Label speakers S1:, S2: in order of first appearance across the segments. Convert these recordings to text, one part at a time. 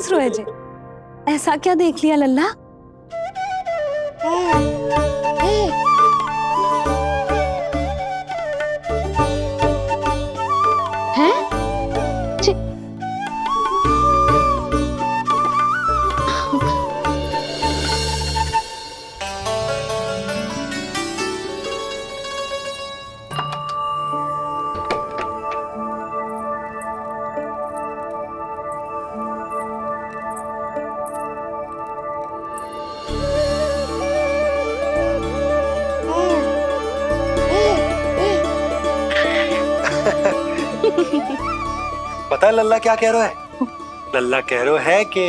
S1: हंस रहे जे? ऐसा क्या देख लिया लल्ला? हैं?
S2: पता है लल्ला क्या कह रहा है? लल्ला कह रहा है कि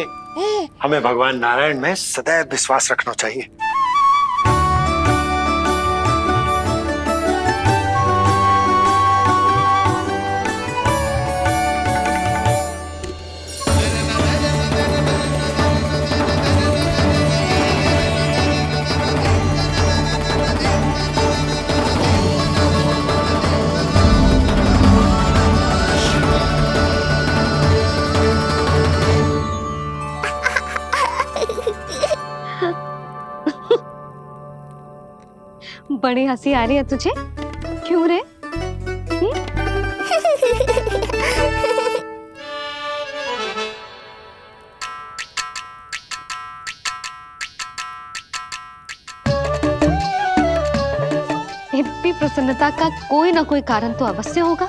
S2: हमें भगवान नारायण में सदैव विश्वास रखना चाहिए।
S1: बड़ी हंसी आ रही है तुझे, क्यों रे? इतनी प्रसन्नता का कोई ना कोई कारण तो अवश्य होगा।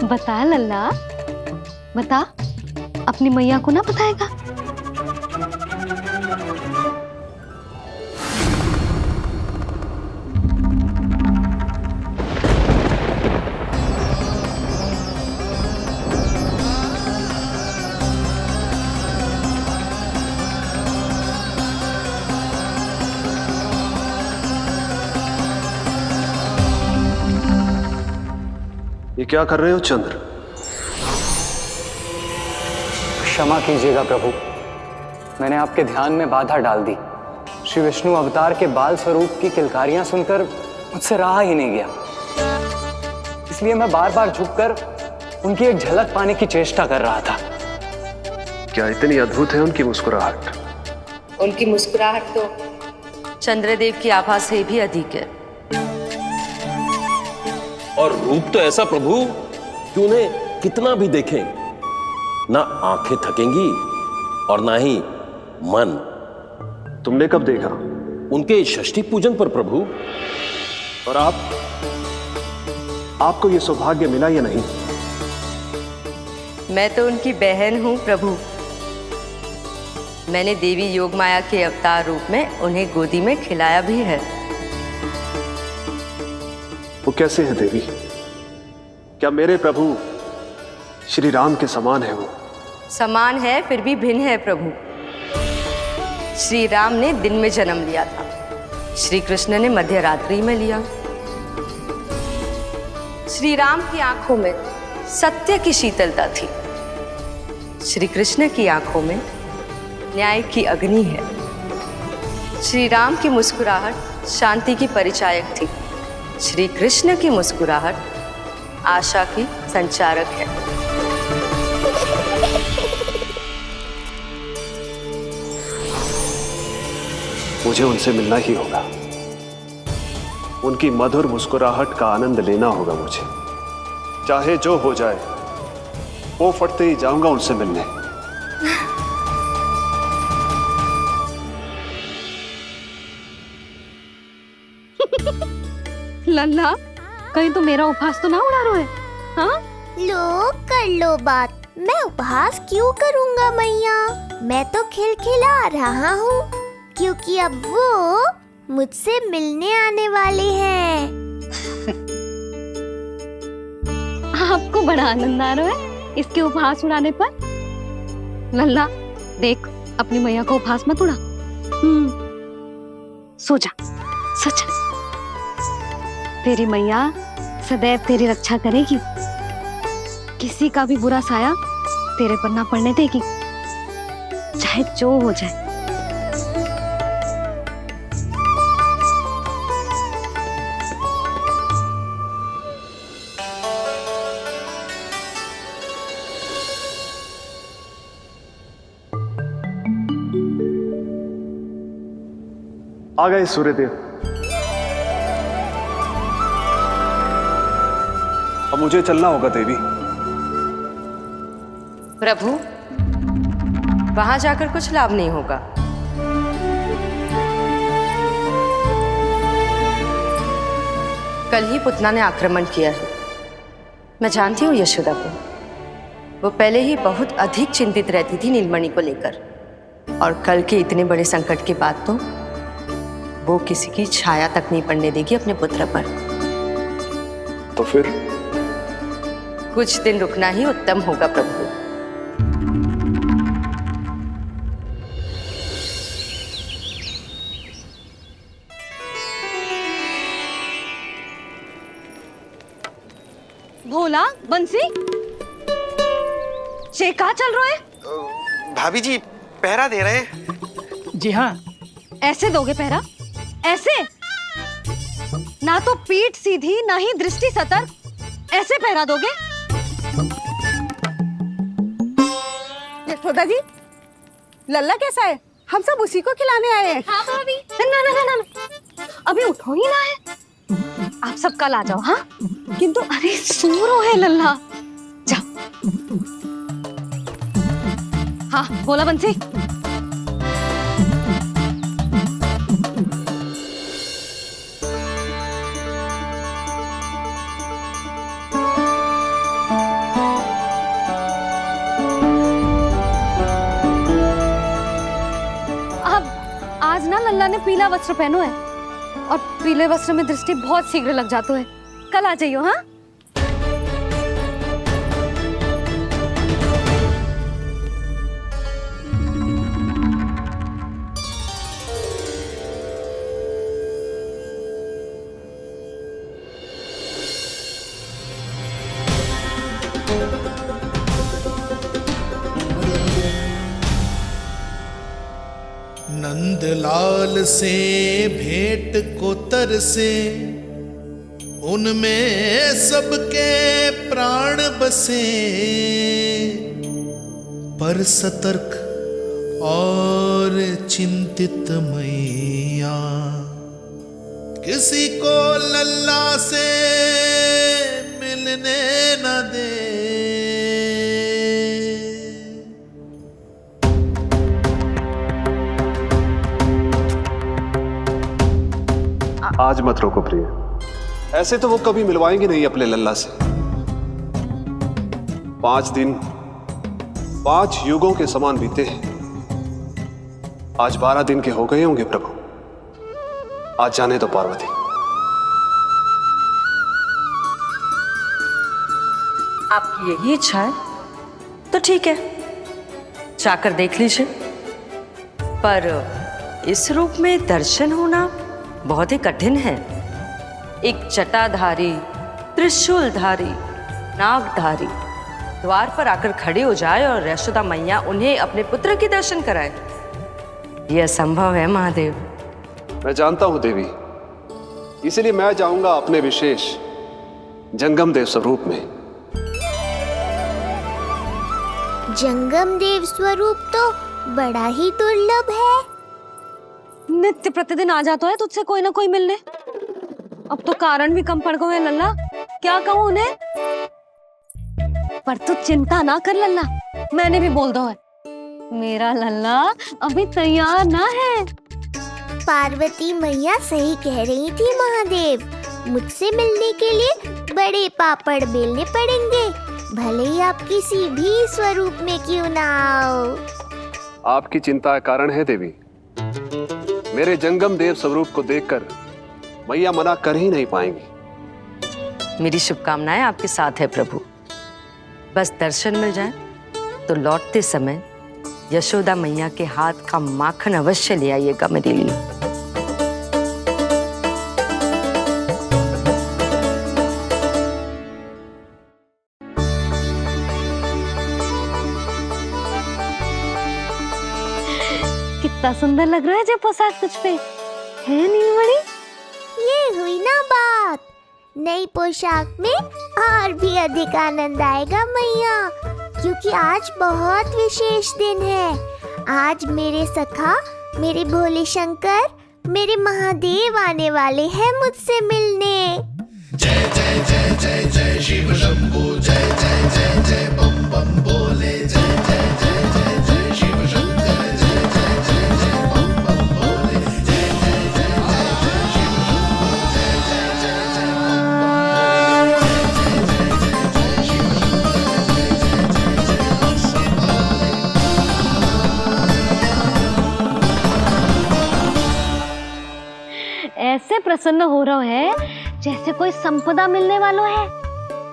S1: बता लल्ला, बता, अपनी मैया को ना बताएगा?
S3: ये क्या कर रहे हो चंद्र?
S4: क्षमा कीजिएगा प्रभु, मैंने आपके ध्यान में बाधा डाल दी। श्री विष्णु अवतार के बाल स्वरूप की किलकारियां सुनकर मुझसे रहा ही नहीं गया, इसलिए मैं बार बार झुककर उनकी एक झलक पाने की चेष्टा कर रहा था।
S3: क्या इतनी अद्भुत है उनकी मुस्कुराहट?
S5: उनकी मुस्कुराहट तो चंद्रदेव की आभा से भी अधिक है।
S6: और रूप तो ऐसा प्रभु कि उन्हें कितना भी देखें ना आंखें थकेंगी और ना ही मन।
S3: तुमने कब देखा?
S6: उनके षष्ठी पूजन पर प्रभु।
S3: और आपको यह सौभाग्य मिला या नहीं?
S5: मैं तो उनकी बहन हूं प्रभु। मैंने देवी योगमाया के अवतार रूप में उन्हें गोदी में खिलाया भी है।
S3: वो कैसे है देवी? क्या मेरे प्रभु श्री राम के समान है वो?
S5: समान है फिर भी भिन्न है प्रभु। श्री राम ने दिन में जन्म लिया था, श्री कृष्ण ने मध्य रात्रि में लिया। श्री राम की आंखों में सत्य की शीतलता थी, श्री कृष्ण की आंखों में न्याय की अग्नि है। श्री राम की मुस्कुराहट शांति की परिचायक थी, श्री कृष्ण की मुस्कुराहट आशा की संचारक है।
S3: मुझे उनसे मिलना ही होगा, उनकी मधुर मुस्कुराहट का आनंद लेना होगा मुझे। चाहे जो हो जाए, वो फटते ही जाऊंगा उनसे मिलने।
S1: लल्ला, कहीं तो मेरा उपहास तो ना उड़ा रहे हैं? हाँ?
S7: लो कर लो बात, मैं उपहास क्यों करूँगा मैया? मैं तो खिलखिला रहा हूँ क्योंकि अब वो मुझसे मिलने आने वाले हैं।
S1: आपको बड़ा आनंद आ रहा है इसके उपहास उड़ाने पर? लल्ला देख, अपनी मैया को उपहास मत उड़ा। सो जा, सो जा। तेरी मैया सदैव तेरी रक्षा करेगी, किसी का भी बुरा साया तेरे पर ना पड़ने देगी, चाहे जो हो जाए।
S3: आ गए सूर्यदेव। अब मुझे चलना होगा देवी।
S5: प्रभु, वहां जाकर कुछ लाभ नहीं होगा। कल ही पुतना ने आक्रमण किया है। मैं जानती हूँ यशोदा को। वो पहले ही बहुत अधिक चिंतित रहती थी नीलमणि को लेकर, और कल के इतने बड़े संकट के बाद तो वो किसी की छाया तक नहीं पड़ने देगी अपने पुत्र पर।
S3: तो फिर
S5: कुछ दिन रुकना ही उत्तम होगा प्रभु।
S1: भोला, बंसी, ये कहाँ चल रहा है?
S8: भाभी जी पहरा दे रहे हैं।
S9: जी हाँ।
S1: ऐसे दोगे पहरा? ऐसे? ना तो पीठ सीधी ना ही दृष्टि सतर्क, ऐसे पहरा दोगे?
S9: यशोदा जी, लल्ला कैसा है? हम सब उसी को खिलाने आए हैं।
S1: हाँ भाभी। ना ना ना ना, अभी उठो ही ना है। आप सब कल आ जाओ। हाँ,
S9: किंतु
S1: अरे सो रो है लल्ला। जाओ। हाँ बोला बंसी। आज ना लल्ला ने पीला वस्त्र पहनो है, और पीले वस्त्र में दृष्टि बहुत शीघ्र लग जाती है। कल आ जाइयो। हाँ,
S10: नंदलाल से भेंट को तरसे, उनमें सबके प्राण बसे, पर सतर्क और चिंतित मैया किसी को लल्ला से मिलने न दे।
S3: आज मत रोको प्रिय, ऐसे तो वो कभी मिलवाएंगे नहीं अपने लल्ला से। 5 दिन 5 युगों के समान बीते हैं, आज 12 दिन के हो गए होंगे प्रभु। आज जाने दो पार्वती।
S5: आपकी यही इच्छा है तो ठीक है, जाकर देख लीजिए। पर इस रूप में दर्शन होना बहुत ही कठिन है। एक जटाधारी, त्रिशूलधारी, नागधारी द्वार पर आकर खड़े हो जाए और यशोदा मैया उन्हें अपने पुत्र के दर्शन कराए, यह असंभव है महादेव।
S3: मैं जानता हूं देवी, इसलिए मैं जाऊंगा अपने विशेष जंगम देव स्वरूप में।
S7: जंगम देव स्वरूप तो बड़ा ही दुर्लभ है।
S1: नित्य प्रतिदिन आ जाता है तुझसे कोई ना कोई मिलने। अब तो कारण भी कम पड़ गए लल्ला, क्या कहूँ उन्हें। पर तू चिंता ना कर लल्ला, मैंने भी बोल दो है, मेरा लल्ला अभी तैयार ना है।
S7: पार्वती मैया सही कह रही थी महादेव, मुझसे मिलने के लिए बड़े पापड़ बेलने पड़ेंगे, भले ही आप किसी भी स्वरूप में क्यों ना आओ।
S3: आपकी चिंता का कारण है देवी। मेरे जंगम देव स्वरूप को देखकर मैया मना कर ही नहीं पाएंगी।
S5: मेरी शुभकामनाएं आपके साथ है प्रभु। बस दर्शन मिल जाए तो लौटते समय यशोदा मैया के हाथ का माखन अवश्य ले आइएगा मेरे लिए।
S1: कितना सुंदर लग रहा है जो पोशाक तुझ पे है नीलमणि।
S7: ये हुई ना बात, नई पोशाक में और भी अधिक आनंद आएगा मैया, क्योंकि आज बहुत विशेष दिन है। आज मेरे सखा, मेरे भोले शंकर मेरे महादेव आने वाले हैं मुझसे मिलने।
S10: जय जय जय जय जय शिव शंभू, जय जय जय जय बम बम बोले, जय जय जय जय जय शिव शंकर, जय जय जय जय बम बम बोले, जय जय जय जय जय शिव शंभू, जय जय जय जय बम बम बोले, जय जय जय जय शिव शंकर, जय जय जय बम।
S1: ऐसे प्रसन्न हो रहा है जैसे कोई संपदा मिलने वालों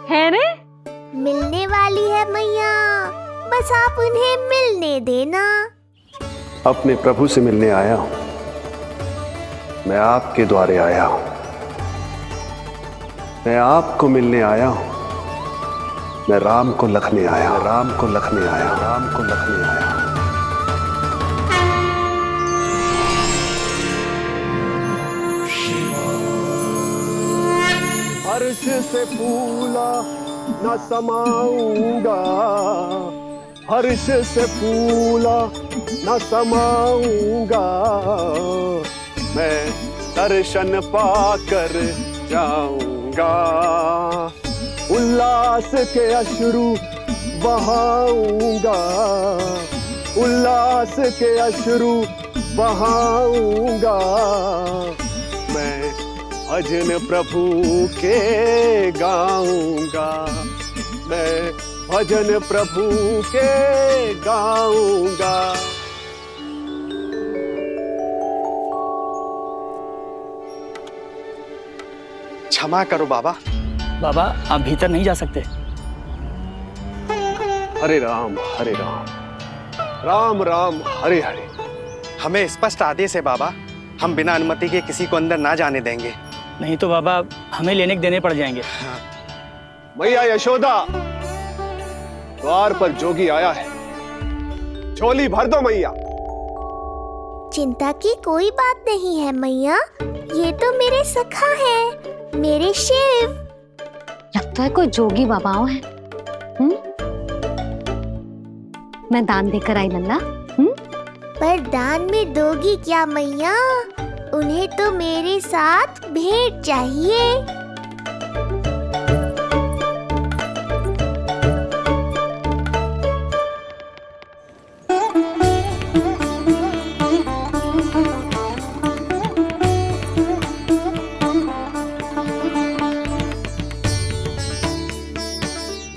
S1: है रे?
S7: मिलने वाली है मैया, बस आप उन्हें मिलने देना।
S3: अपने प्रभु से मिलने आया हूं, मैं आपके द्वारे आया हूं, मैं आपको मिलने आया हूं, मैं राम को लखने आया, राम को लखने आया, राम को लखने आया। हर्ष से फूला न समाऊंगा, हर्ष से फूला न समाऊंगा, मैं दर्शन पाकर जाऊंगा, उल्लास के अश्रु बहाऊंगा, उल्लास के अश्रु बहाऊंगा, मैं भजन प्रभु के गाऊंगा, मैं भजन प्रभु के गाऊंगा।
S8: क्षमा करो बाबा।
S11: बाबा आप भीतर नहीं जा सकते।
S3: हरे राम हरे राम, राम राम हरे हरे।
S8: हमें स्पष्ट आदेश है बाबा, हम बिना अनुमति के किसी को अंदर ना जाने देंगे।
S11: नहीं तो बाबा हमें लेने के देने पड़ जाएंगे।
S3: मैया यशोदा, द्वार पर जोगी आया है, झोली भर दो मैया।
S7: चिंता की कोई बात नहीं है मैया, ये तो मेरे सखा है, मेरे शिव।
S1: लगता है कोई जोगी बाबाओं है। मैं दान देकर आई लल्ला।
S7: पर दान में दोगी क्या मैया? उन्हें तो मेरे साथ भेंट चाहिए।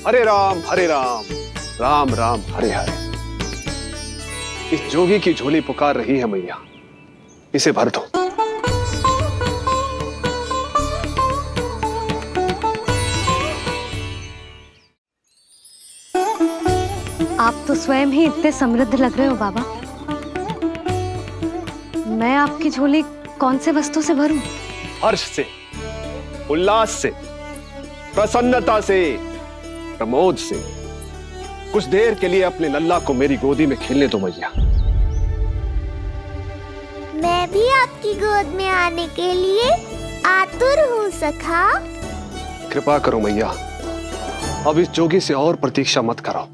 S3: हरे राम हरे राम, राम राम हरे हरे। इस जोगी की झोली पुकार रही है मैया, इसे भर दो।
S1: आप तो स्वयं ही इतने समृद्ध लग रहे हो बाबा। मैं आपकी झोली कौन से वस्तु से भरूं?
S3: हर्ष से, उल्लास से, प्रसन्नता से, प्रमोद से। कुछ देर के लिए अपने लल्ला को मेरी गोदी में खेलने दो मैया।
S7: मैं भी आपकी गोद में आने के लिए आतुर हूँ सखा।
S3: कृपा करो मैया, अब इस जोगी से और प्रतीक्षा मत करो।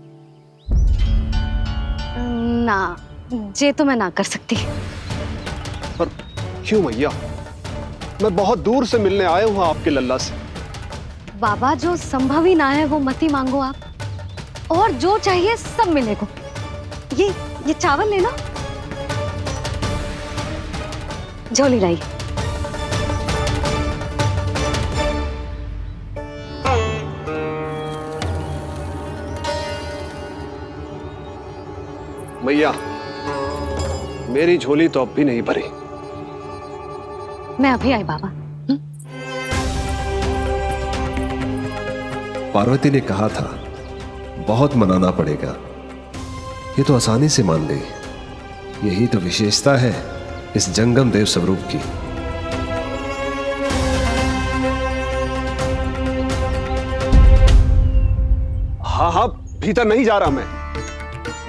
S1: ना, जे तो मैं ना कर सकती।
S3: पर क्यों मैया? मैं बहुत दूर से मिलने आया हूँ आपके लल्ला से।
S1: बाबा, जो संभव ही ना है वो मत ही मांगो आप, और जो चाहिए सब मिलेगा। ये चावल लेना, झोली लाई।
S3: मैया, मेरी झोली तो अब भी नहीं भरी।
S1: मैं अभी आई बाबा।
S12: पार्वती ने कहा था बहुत मनाना पड़ेगा, ये तो आसानी से मान गई। यही तो विशेषता है इस जंगम देव स्वरूप की।
S3: हाँ हाँ, भीतर नहीं जा रहा मैं।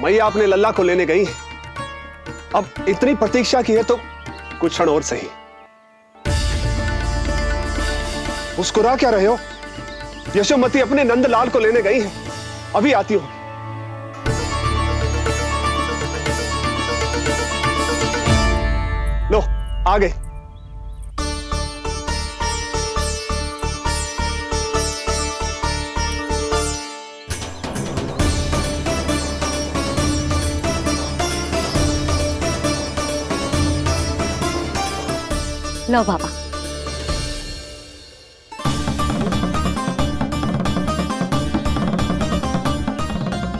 S3: मैया अपने लल्ला को लेने गई है। अब इतनी प्रतीक्षा की है तो कुछ क्षण और सही। मुस्कुरा क्या रहे हो? यशोमती अपने नंदलाल को लेने गई है, अभी आती हूं। लो, आ गए।
S1: लो बाबा।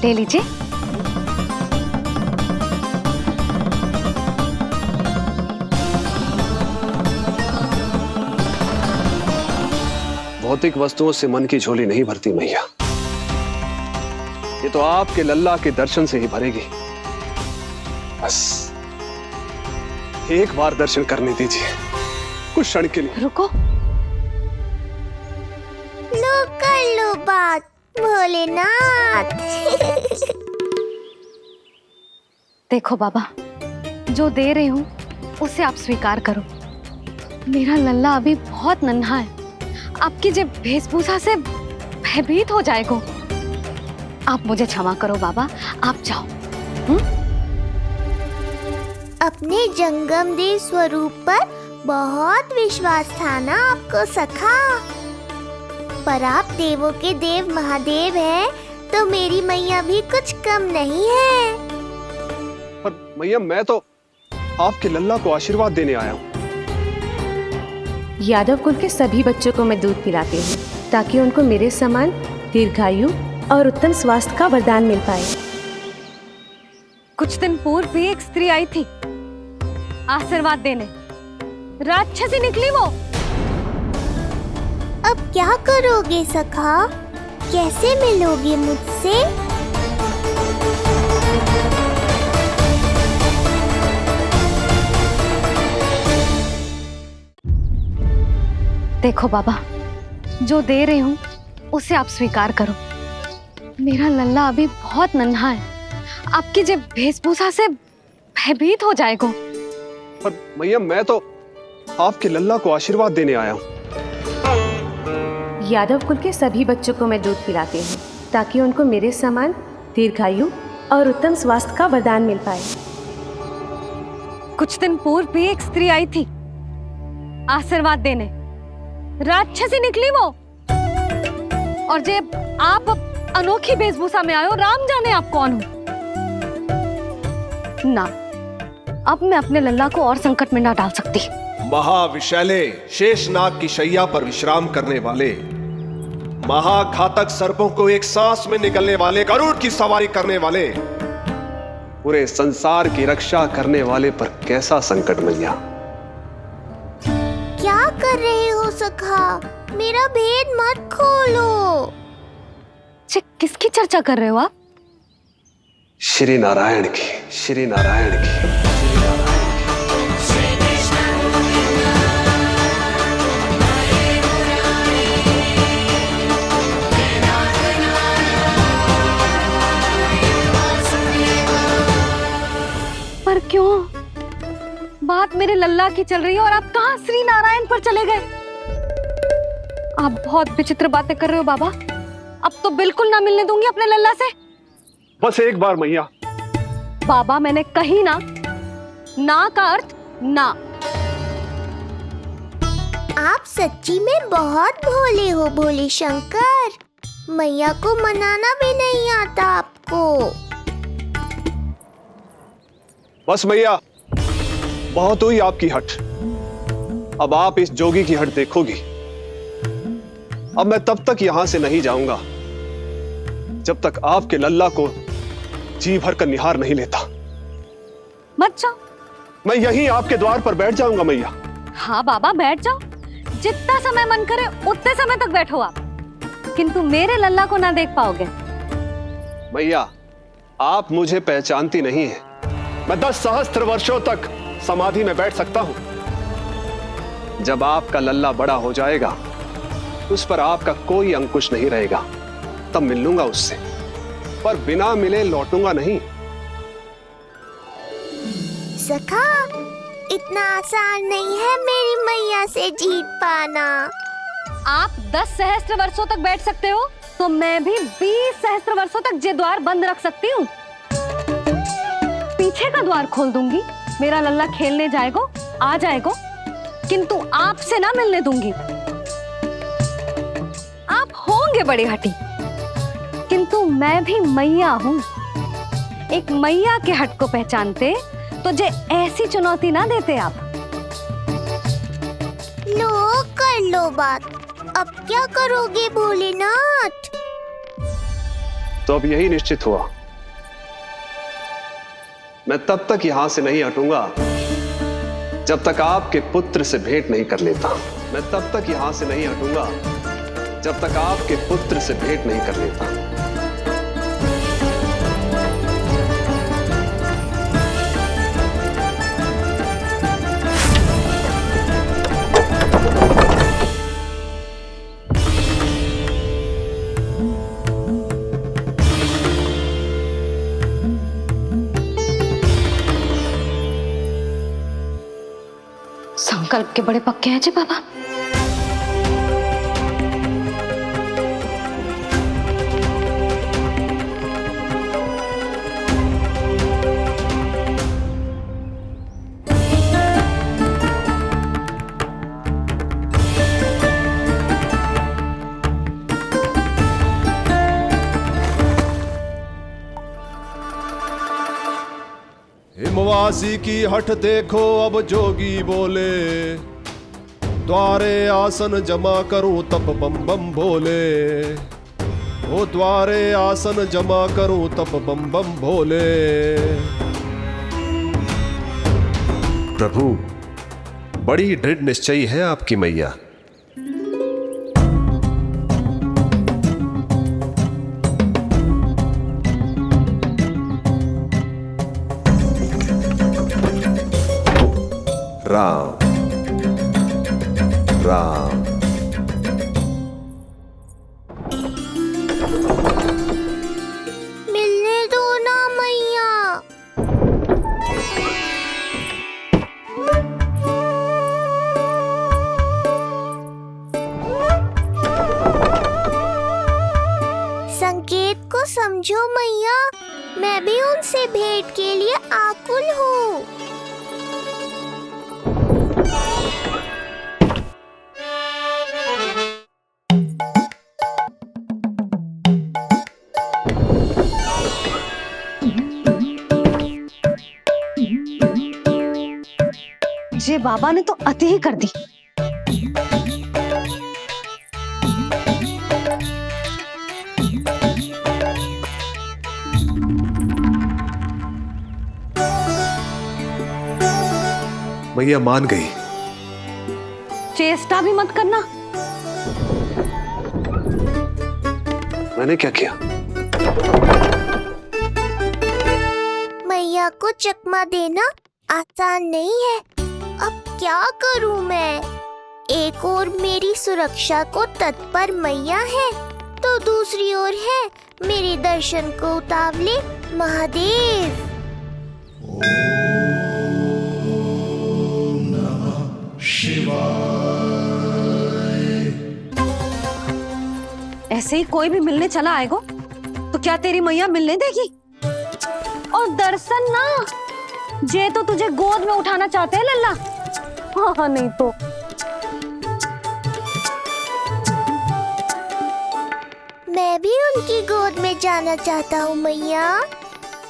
S1: ले लीजिए।
S3: भौतिक वस्तुओं से मन की झोली नहीं भरती मैया, ये तो आपके लल्ला के दर्शन से ही भरेगी। बस एक बार दर्शन करने दीजिए, कुछ क्षण के लिए।
S1: रुको।
S7: लो कर लो बात भोलेनाथ।
S1: देखो बाबा, जो दे रही हूं उसे आप स्वीकार करो। मेरा लल्ला अभी बहुत नन्हा है, आपकी जब वेशभूषा से भयभीत हो जाएगा। आप मुझे क्षमा करो बाबा, आप जाओ।
S7: अपने जंगम देव स्वरूप पर बहुत विश्वास था ना आपको सखा। पर आप देवों के देव महादेव हैं, तो मेरी मैया भी कुछ कम नहीं है।
S3: पर मैया, मैं तो आपके लल्ला को आशीर्वाद देने आया हूँ।
S5: यादव कुल के सभी बच्चों को मैं दूध पिलाती हूँ, ताकि उनको मेरे समान दीर्घायु और उत्तम स्वास्थ्य का वरदान मिल पाए।
S1: कुछ दिन पूर्व भी एक स्त्री आई थी आशीर्वाद देने, राक्षसी निकली वो।
S7: अब क्या करोगे सखा? कैसे मिलोगे मुझसे?
S1: देखो बाबा, जो दे रही हूं उसे आप स्वीकार करो। मेरा लल्ला अभी बहुत नन्हा है, आपकी जब वेशभूषा से भयभीत हो जाएगा।
S3: पर मैया, मैं तो आपके लल्ला को आशीर्वाद देने आया हूँ।
S5: यादव कुल के सभी बच्चों को मैं दूध पिलाती हूँ, ताकि उनको मेरे समान दीर्घायु और उत्तम स्वास्थ्य का वरदान मिल पाए।
S1: कुछ दिन पूर्व भी एक स्त्री आई थी आशीर्वाद देने, राक्षसी निकली वो। और जब आप अनोखी वेशभूषा में आए हो, राम जाने आप कौन हो ना। अब मैं अपने लल्ला को और संकट में ना डाल सकती।
S12: महाविशैले शेषनाग की शैया पर विश्राम करने वाले, महाघातक सर्पों को एक सांस में निकलने वाले, गरुड़ की सवारी करने वाले,
S3: पूरे संसार की रक्षा करने वाले पर कैसा संकट मैया।
S7: क्या कर रहे हो सखा? मेरा भेद मत खोलो।
S1: किसकी चर्चा कर रहे हो आप?
S3: श्री नारायण की, श्री नारायण की।
S1: पर क्यों? बात मेरे लल्ला की चल रही है और आप कहाँ श्री नारायण पर चले गए? आप बहुत विचित्र बातें कर रहे हो बाबा। अब तो बिल्कुल ना मिलने दूंगी अपने लल्ला से।
S3: बस एक बार मैया।
S1: बाबा, मैंने कही ना, ना का अर्थ ना।
S7: आप सच्ची में बहुत भोले हो भोले शंकर। मैया को मनाना भी नहीं आता आपको।
S3: बस मैया, बहुत हुई आपकी हट। अब आप इस जोगी की हट देखोगी। अब मैं तब तक यहां से नहीं जाऊंगा जब तक आपके लल्ला को जी भर कर निहार नहीं लेता।
S1: मत जाओ।
S3: मैं यहीं आपके द्वार पर बैठ जाऊंगा मैया।
S1: हाँ बाबा, बैठ जाओ। जितना समय मन करे उतने समय तक बैठो आप, किंतु मेरे लल्ला को ना देख पाओगे।
S3: मैया, आप मुझे पहचानती नहीं है। मैं 10 सहस्त्र वर्षों तक समाधि में बैठ सकता हूं। जब आपका लल्ला बड़ा हो जाएगा, उस पर आपका कोई अंकुश नहीं रहेगा, तब मिल लूंगा उससे, पर बिना मिले लौटूंगा नहीं।
S7: सखा, इतना आसान नहीं है मेरी मैया से जीत पाना।
S1: आप 10 सहस्त्र वर्षों तक बैठ सकते हो, तो मैं भी 20 सहस्त्र वर्षों तक ये द्वार बंद रख सकती हूँ। पीछे का द्वार खोल दूंगी, मेरा लल्ला खेलने जाएगा आ जाएगा, किंतु आपसे ना मिलने दूंगी। आप होंगे बड़ी हठी, किंतु मैं भी मैया हूं। एक मैया के हट को पहचानते तो जे ऐसी चुनौती ना देते आप।
S7: लो कर लो बात, अब क्या करोगे भोलेनाथ?
S3: तो अब यही निश्चित हुआ, मैं तब तक यहां से नहीं हटूंगा जब तक आपके पुत्र से भेंट नहीं कर लेता। मैं तब तक यहां से नहीं हटूंगा जब तक आपके पुत्र से भेंट नहीं कर लेता।
S1: संकल्प के बड़े पक्के हैं जी बाबा।
S12: हिमवासी की हठ देखो अब जोगी बोले, द्वारे आसन जमा करूं तब बम बम भोले। ओ द्वारे आसन जमा करूं तब बम बम भोले। प्रभु, बड़ी दृढ़ निश्चयी है आपकी मैया। राम राम।
S7: मिलने दो ना मैया। संकेत को समझो मैया, मैं भी उनसे भेंट के लिए आकुल हूँ।
S1: ये बाबा ने तो अति ही कर दी।
S12: मैया मान गई।
S1: चेष्टा भी मत करना।
S3: मैंने क्या किया?
S7: मैया को चकमा देना आसान नहीं है। अब क्या करूं मैं? एक ओर मेरी सुरक्षा को तत्पर मैया है, तो दूसरी ओर है मेरे दर्शन को उतावले महादेव।
S1: ऐसे ही कोई भी मिलने चला आएगा तो क्या तेरी मैया मिलने देगी? और दर्शन ना, जे तो तुझे गोद में उठाना चाहते हैं लल्ला। हाँ नहीं तो
S7: मैं भी उनकी गोद में जाना चाहता हूँ मैया।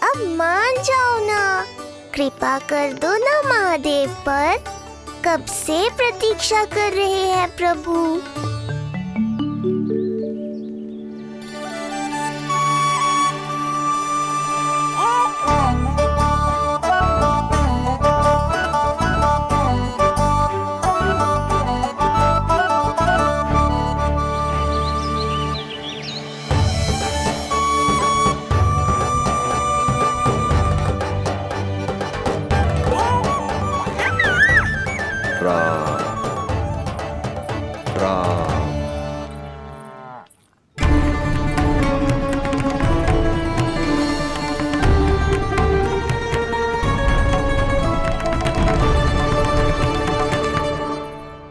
S7: अब मान जाओ ना, कृपा कर दो ना महादेव पर। कब से प्रतीक्षा कर रहे हैं प्रभु।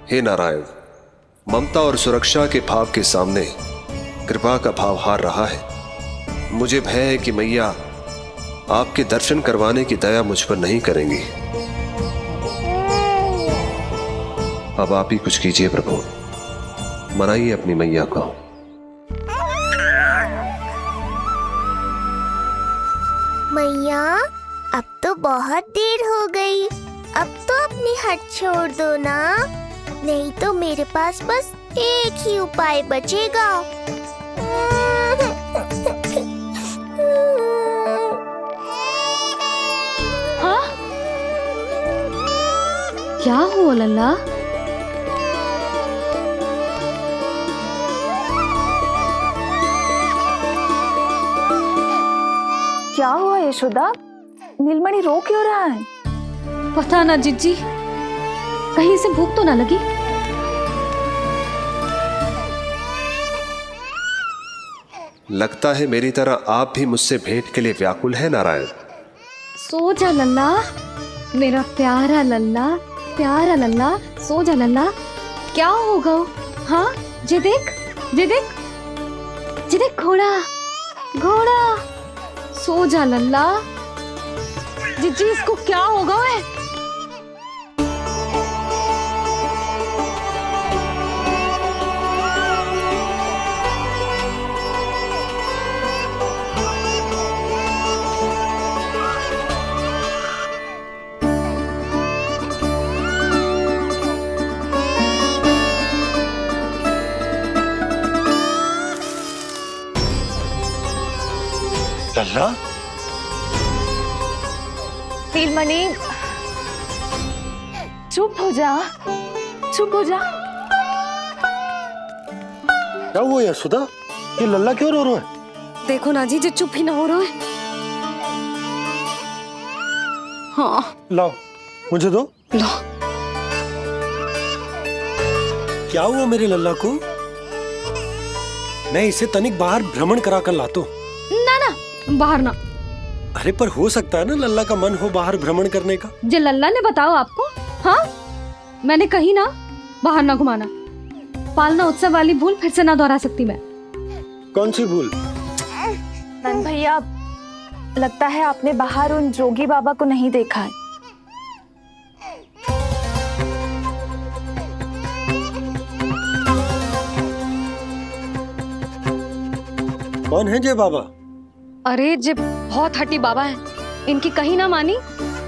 S12: हे नारायण, ममता और सुरक्षा के भाव के सामने कृपा का भाव हार रहा है। मुझे भय है कि मैया आपके दर्शन करवाने की दया मुझ पर नहीं करेंगी। अब आप ही कुछ कीजिए प्रभु, मनाइए अपनी मैया को।
S7: मैया, अब तो बहुत देर हो गई, अब तो अपनी हट छोड़ दो ना, नहीं तो मेरे पास बस एक ही उपाय बचेगा।
S1: हाँ? क्या हुआ लल्ला?
S13: क्या हुआ यशोदा? नीलमणि रो क्यों रहा है?
S1: पता ना जीजी, कहीं से भूख तो ना लगी।
S12: लगता है मेरी तरह आप भी मुझसे भेंट के लिए व्याकुल है नारायण।
S1: सो जा लल्ला, मेरा प्यारा लल्ला, प्यारा लल्ला, सो जा लल्ला। क्या होगा? हाँ, जे देख, जे देख, जे देख, घोड़ा, घोड़ा। सो जा लल्ला। जीजी, इसको क्या होगा? है
S2: लल्ला,
S13: नीलमणि, चुप हो जा, चुप हो जा।
S2: क्या हुआ यशोदा? ये लल्ला क्यों रो रहा है?
S1: देखो ना जी, जो चुप ही ना हो रहा है। हाँ,
S2: लाओ, मुझे दो।
S1: लो।
S2: क्या हुआ मेरे लल्ला को? मैं इसे तनिक बाहर भ्रमण करा कर लाता हूँ।
S1: ना ना, बाहर ना।
S2: अरे पर हो सकता है ना लल्ला का मन हो बाहर भ्रमण करने का।
S1: जे लल्ला ने बताओ आपको? हाँ, मैंने कही ना बाहर ना घुमाना। पालना उत्सव वाली भूल फिर से ना दोहरा सकती मैं।
S2: कौन सी भूल?
S13: नंद भैया, लगता है आपने बाहर उन जोगी बाबा को नहीं देखा है।
S2: कौन है जय बाबा?
S1: अरे जे बहुत हट्टी बाबा है, इनकी कहीं ना मानी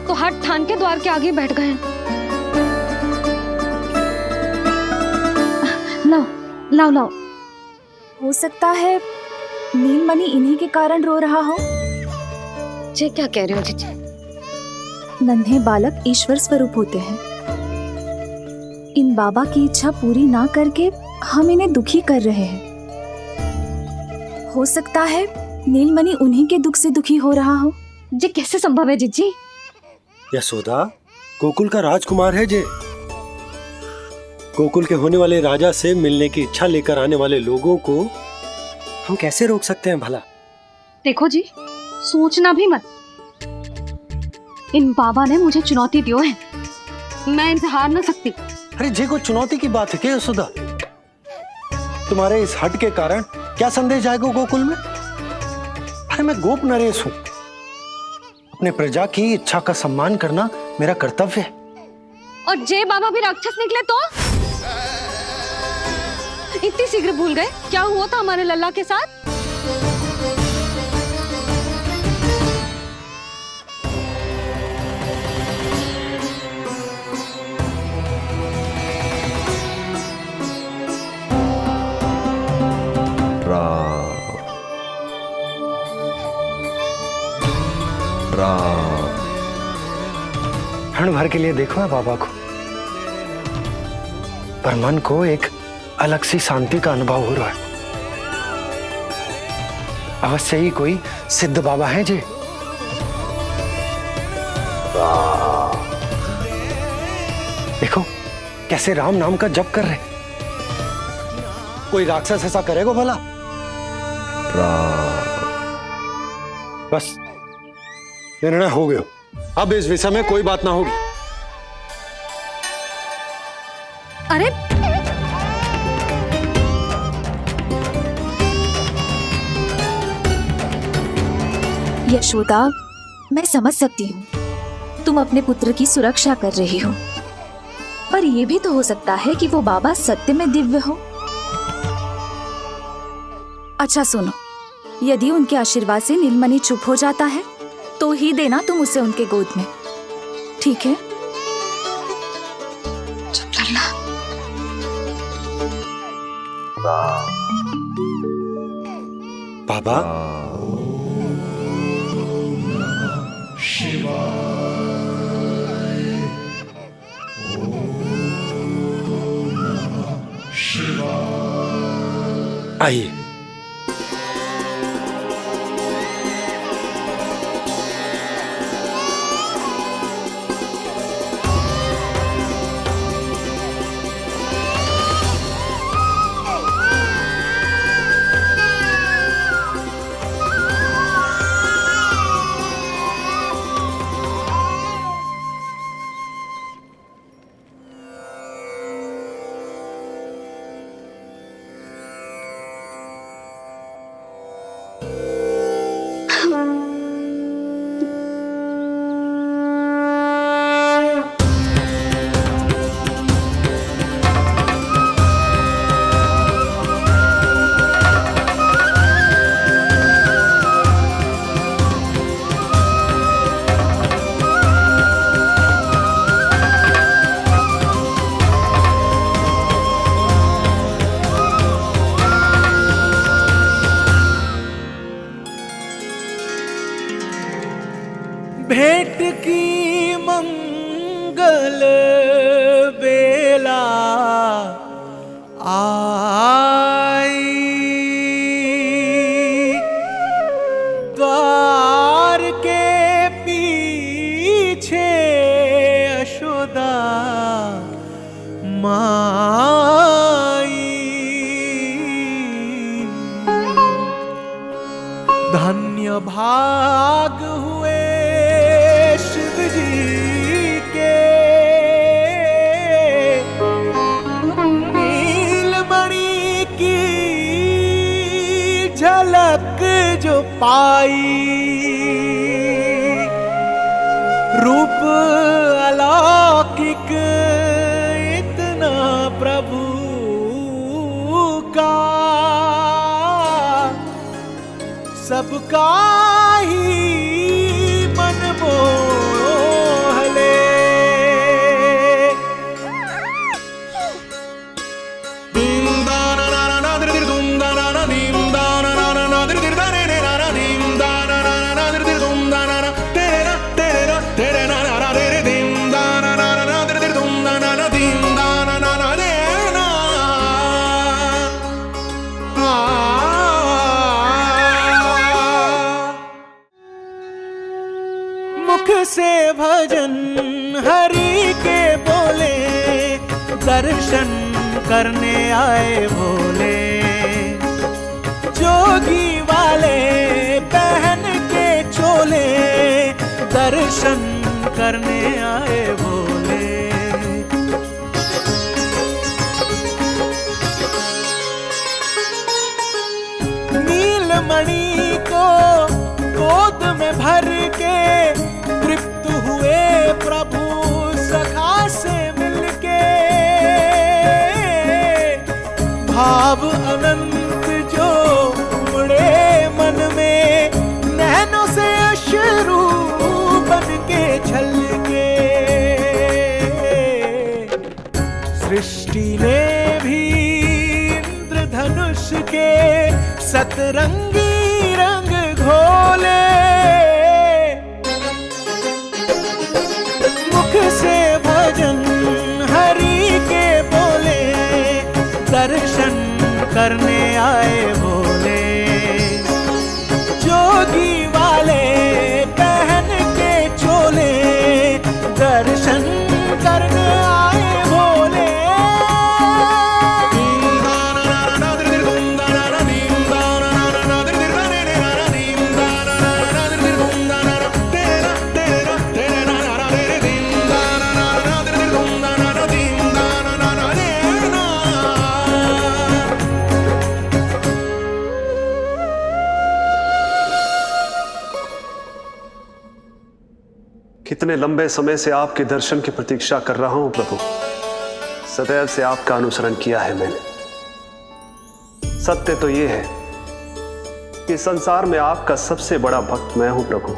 S1: तो हट ठान के द्वार के आगे बैठ गए। लाओ लाओ लाओ।
S13: हो सकता है नीलमणि इन्हीं के कारण रो रहा हो।
S1: जे क्या कह रहे हो जीजी?
S13: नन्हे बालक ईश्वर स्वरूप होते हैं। इन बाबा की इच्छा पूरी ना करके हम इन्हें दुखी कर रहे हैं। हो सकता है नीलमणि उन्हीं के दुख से दुखी हो रहा हो।
S1: जे कैसे संभव है जीजी?
S2: यशोदा, गोकुल का राजकुमार है जे। गोकुल के होने वाले राजा से मिलने की इच्छा लेकर आने वाले लोगों को हम कैसे रोक सकते हैं भला?
S1: देखो जी, सोचना भी मत। इन बाबा ने मुझे चुनौती दियो है, मैं इनसे हार ना सकती।
S2: अरे जे को चुनौती की बात है क्या यशोदा? तुम्हारे इस हट के कारण क्या संदेश जाएगा गोकुल में? अरे मैं गोप नरेश हूं, अपने प्रजा की इच्छा का सम्मान करना मेरा कर्तव्य है।
S1: और जे बाबा भी राक्षस निकले तो? इतनी शीघ्र भूल गए क्या हुआ था हमारे लल्ला के साथ?
S2: क्षण भर के लिए देखो है बाबा को, पर मन को एक अलग सी शांति का अनुभव हो रहा है। अवश्य ही कोई सिद्ध बाबा है जी। देखो कैसे राम नाम का जप कर रहे। कोई राक्षस ऐसा करेगा भला? बस निर्णय हो गया, अब इस विषय में कोई बात ना होगी।
S1: अरे
S13: यशोदा, मैं समझ सकती हूँ तुम अपने पुत्र की सुरक्षा कर रही हो, पर ये भी तो हो सकता है कि वो बाबा सत्य में दिव्य हो। अच्छा सुनो, यदि उनके आशीर्वाद से नीलमणि चुप हो जाता है तो ही देना तुम उसे उनके गोद में, ठीक है?
S1: चुप लल्ला।
S2: बाबा आइए।
S14: भेंट की मंगल बेला आई, द्वार के पीछे यशोदा माई, धन्य भाग हुए शिव जी के, नीलमणि की झलक जो पाई, रूप अलौकिक इतना प्रभु का, सबका ही मन मोह ले। मुख से भजन हरि के बोले, दर्शन करने आए भोले, जोगी वाले पहन के चोले, दर्शन करने आए भोले। नीलमणि को गोद में भर के तृप्त हुए प्रभु सखा से मिलके, भाव अनंत जो उमड़े मन में, नैनों से अश्रु बन के छलके, सृष्टि ने भी इंद्रधनुष के सतरंगी रंग घोले, मुख से भजन हरि के बोले, दर्शन करने आए भोले, जोगी वाले पहन के चोले, दर्शन करने आए भोले।
S3: कितने लंबे समय से आपके दर्शन की प्रतीक्षा कर रहा हूं प्रभु, सदैव से आपका अनुसरण किया है मैंने। सत्य तो यह है कि संसार में आपका सबसे बड़ा भक्त मैं हूं प्रभु,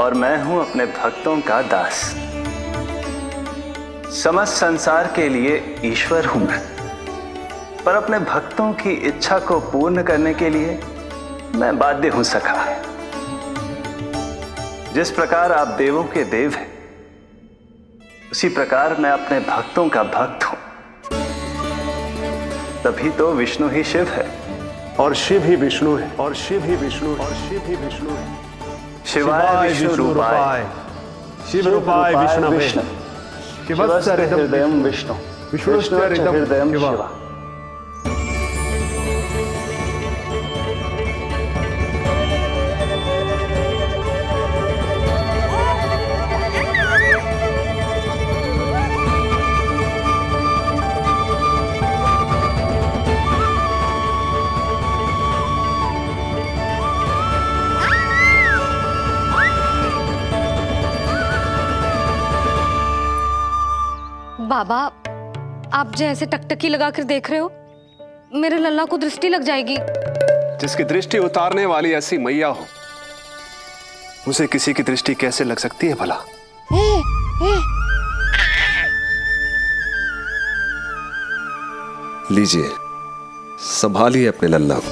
S4: और मैं हूं अपने भक्तों का दास। समस्त संसार के लिए ईश्वर हूं मैं, पर अपने भक्तों की इच्छा को पूर्ण करने के लिए मैं बाध्य हूं सखा। जिस प्रकार आप देवों के देव हैं, उसी प्रकार मैं अपने भक्तों का भक्त हूं। तभी तो विष्णु ही शिव है,
S3: और शिव ही विष्णु है, और शिव ही विष्णु है, और शिव ही विष्णु है।
S4: शिवाय विष्णु रूपाय,
S3: शिव रूपाय विष्णवे, शिवस्य
S4: हृदयं विष्णु, विष्णुश्च हृदयं शिवा।
S1: बाबा, आप जो ऐसे टकटकी लगाकर देख रहे हो, मेरे लल्ला को दृष्टि लग जाएगी।
S3: जिसकी दृष्टि उतारने वाली ऐसी मैया हो, उसे किसी की दृष्टि कैसे लग सकती है भला?
S12: लीजिए, संभालिए अपने लल्ला को।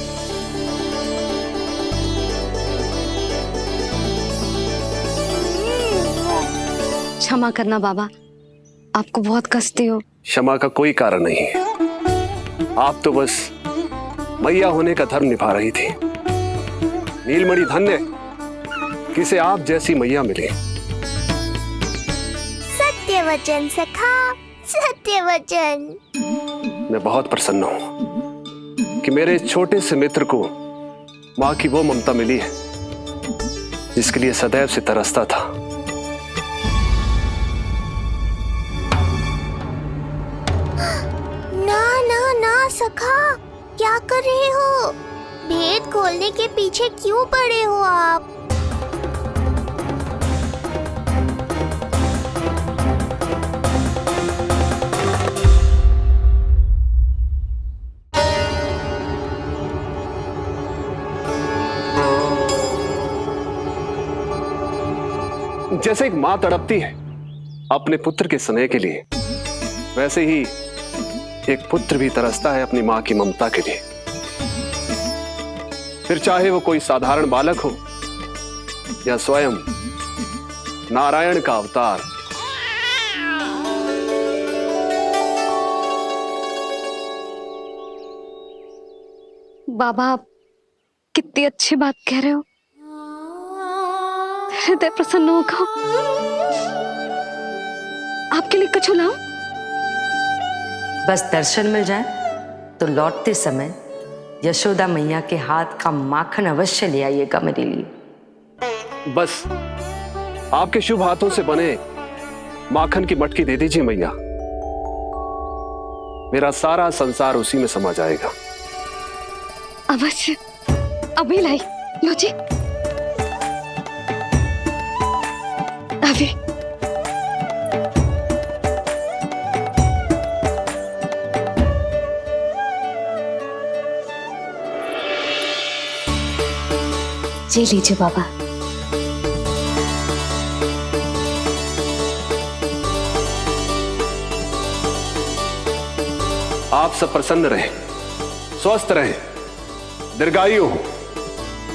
S1: क्षमा करना बाबा, आपको बहुत कष्ट हो।
S3: क्षमा का कोई कारण नहीं है। आप तो बस मैया होने का धर्म निभा रही थी। नीलमणि धन्य किसे आप जैसी मैया मिले।
S7: सत्य वचन सखा, सत्य वचन।
S3: मैं बहुत प्रसन्न हूं कि मेरे छोटे से मित्र को मां की वो ममता मिली है जिसके लिए सदैव से तरसता था।
S7: सखा, क्या कर रहे हो? भेद खोलने के पीछे क्यों पड़े हो आप?
S3: जैसे एक मां तड़पती है अपने पुत्र के स्नेह के लिए, वैसे ही एक पुत्र भी तरसता है अपनी मां की ममता के लिए। फिर चाहे वो कोई साधारण बालक हो या स्वयं नारायण का अवतार।
S1: बाबा, आप कितनी अच्छी बात कह रहे हो। हृदय प्रसन्न होगा। आपके लिए कुछ लाऊं?
S5: बस दर्शन मिल जाए तो लौटते समय यशोदा मैया के हाथ का माखन अवश्य ले आइएगा मेरे लिए।
S3: बस आपके शुभ हाथों से बने माखन की मटकी दे दीजिए मैया, मेरा सारा संसार उसी में समा जाएगा।
S1: अवश्य, अभी लाई। लो जी, अभी। जी लीजिए बाबा।
S3: आप सब प्रसन्न रहें, स्वस्थ रहें, दीर्घायु हो,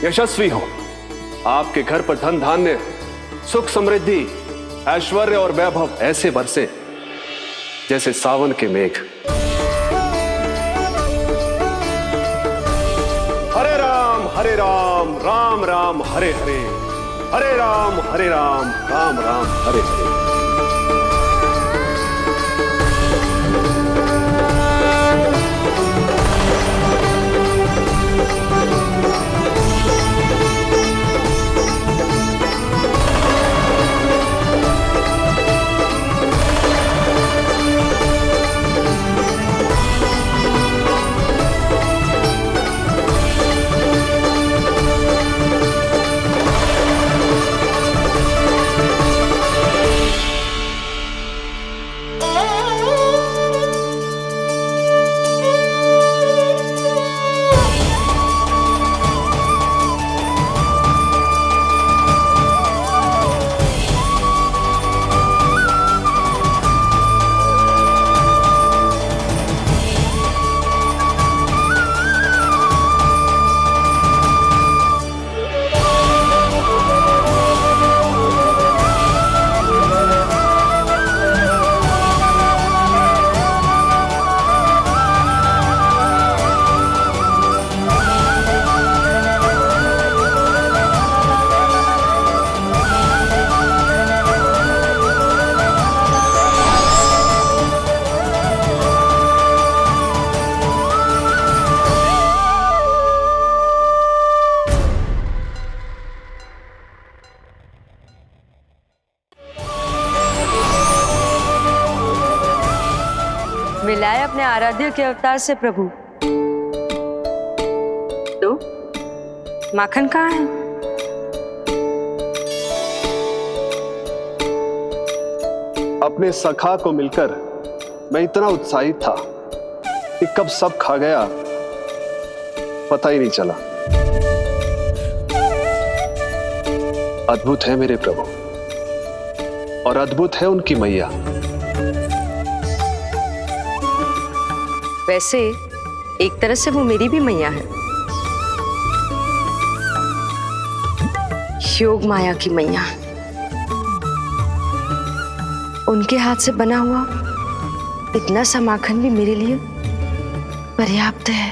S3: यशस्वी हो। आपके घर पर धन धान्य, सुख समृद्धि, ऐश्वर्य और वैभव ऐसे बरसे जैसे सावन के मेघ। हरे राम, राम राम हरे हरे, हरे राम राम राम हरे हरे।
S5: मिलाए अपने आराध्य के अवतार से प्रभु। तो माखन कहाँ है?
S3: अपने सखा को मिलकर मैं इतना उत्साहित था कि कब सब खा गया पता ही नहीं चला। अद्भुत है मेरे प्रभु और अद्भुत है उनकी मैया।
S5: वैसे एक तरह से वो मेरी भी मैया है, योग माया की मैया। उनके हाथ से बना हुआ इतना सा माखन भी मेरे लिए पर्याप्त है।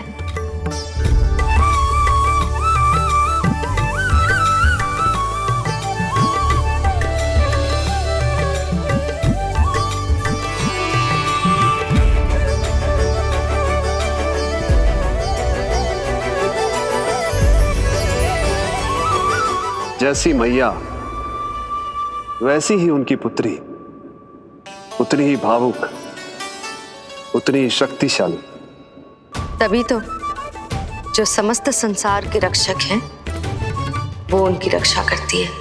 S3: जैसी मैया वैसी ही उनकी पुत्री, उतनी ही भावुक, उतनी ही शक्तिशाली।
S5: तभी तो जो समस्त संसार के रक्षक हैं वो उनकी रक्षा करती है।